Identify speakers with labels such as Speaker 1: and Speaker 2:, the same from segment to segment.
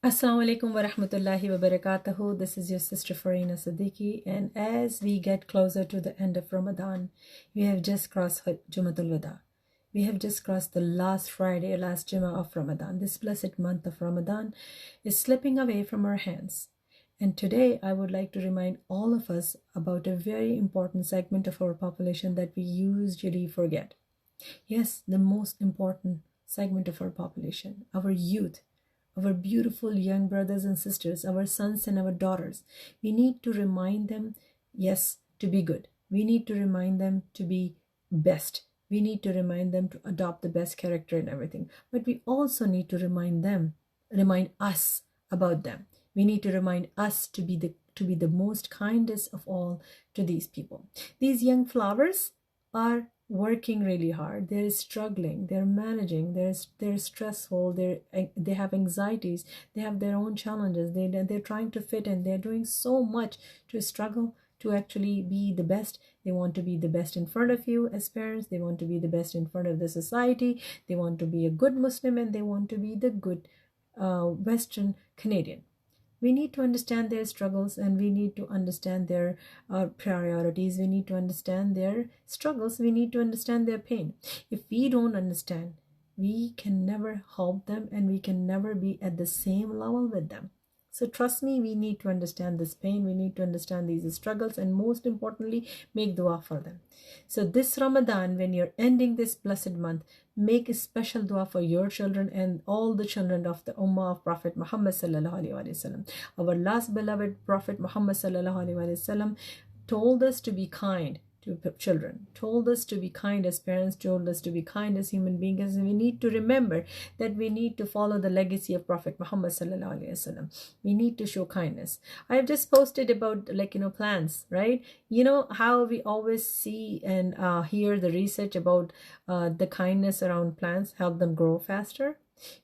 Speaker 1: Assalamu alaikum wa rahmatullahi wa barakatuhu. This is your sister Farina Siddiqui, and as we get closer to the end of Ramadan, we have just crossed Jumatul Wada. We have just crossed the last Friday, last Jummah of Ramadan. This blessed month of Ramadan is slipping away from our hands. And today I would like to remind all of us about a very important segment of our population that we usually forget. Yes, the most important segment of our population, our youth, our beautiful young brothers and sisters, our sons and our daughters. We need to remind them, yes, to be good. We need to remind them to be best. We need to remind them to adopt the best character and everything. But we also need to remind us about them. We need to remind us to be the most kindest of all to these people. These young flowers are working really hard. They're struggling, they're managing, they're stressful, they have anxieties, they have their own challenges, they're trying to fit in, they're doing so much to struggle to actually be the best. They want to be the best in front of you as parents, they want to be the best in front of the society, they want to be a good Muslim, and they want to be the good Western Canadian. We need to understand their struggles, and we need to understand their priorities. We need to understand their struggles. We need to understand their pain. If we don't understand, we can never help them, and we can never be at the same level with them. So trust me, we need to understand this pain. We need to understand these struggles, and most importantly, make dua for them. So this Ramadan, when you're ending this blessed month, make a special dua for your children and all the children of the Ummah of Prophet Muhammad sallallahu alaihi wasallam. Our last beloved Prophet Muhammad sallallahu alaihi wasallam told us to be kind to children, told us to be kind as parents, told us to be kind as human beings. And we need to remember that we need to follow the legacy of Prophet Muhammad sallallahu alaihi wasallam. We need to show kindness. I have just posted about plants, right? You know how we always see and hear the research about the kindness around plants help them grow faster.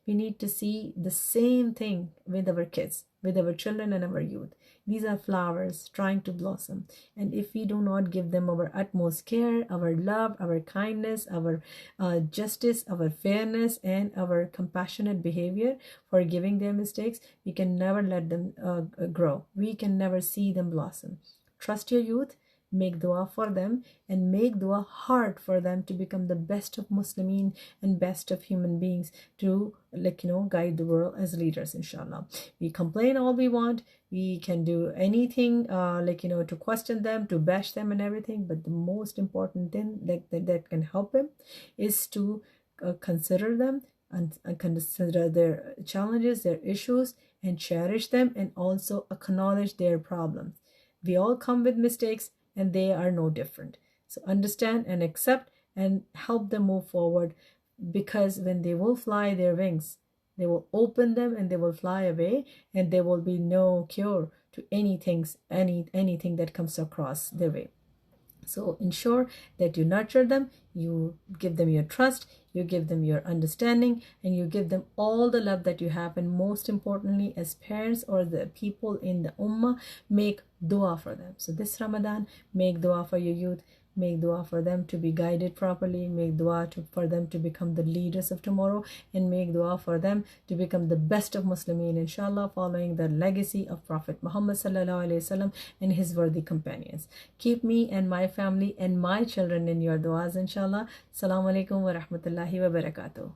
Speaker 1: We need to see the same thing with our kids, with our children and our youth. These are flowers trying to blossom. And if we do not give them our utmost care, our love, our kindness, our justice, our fairness, and our compassionate behavior for giving their mistakes, we can never let them grow. We can never see them blossom. Trust your youth. Make dua for them, and make dua hard for them to become the best of Muslimin and best of human beings to guide the world as leaders, inshallah. We complain all we want, we can do anything to question them, to bash them and everything, but the most important thing that can help them is to consider them and consider their challenges, their issues, and cherish them, and also acknowledge their problems. We all come with mistakes, and they are no different. So understand and accept and help them move forward, because when they will fly their wings, they will open them and they will fly away, and there will be no cure to anything that comes across their way. So ensure that you nurture them, you give them your trust, you give them your understanding, and you give them all the love that you have. And most importantly, as parents or the people in the Ummah, make dua for them. So this Ramadan, make dua for your youth, make dua for them to be guided properly, make dua for them to become the leaders of tomorrow, and make dua for them to become the best of Muslimin, inshallah, following the legacy of Prophet Muhammad sallallahu alaihi wasallam and his worthy companions. Keep me and my family and my children in your duas, inshallah. Assalamu alaikum wa rahmatullahi wa barakatuh.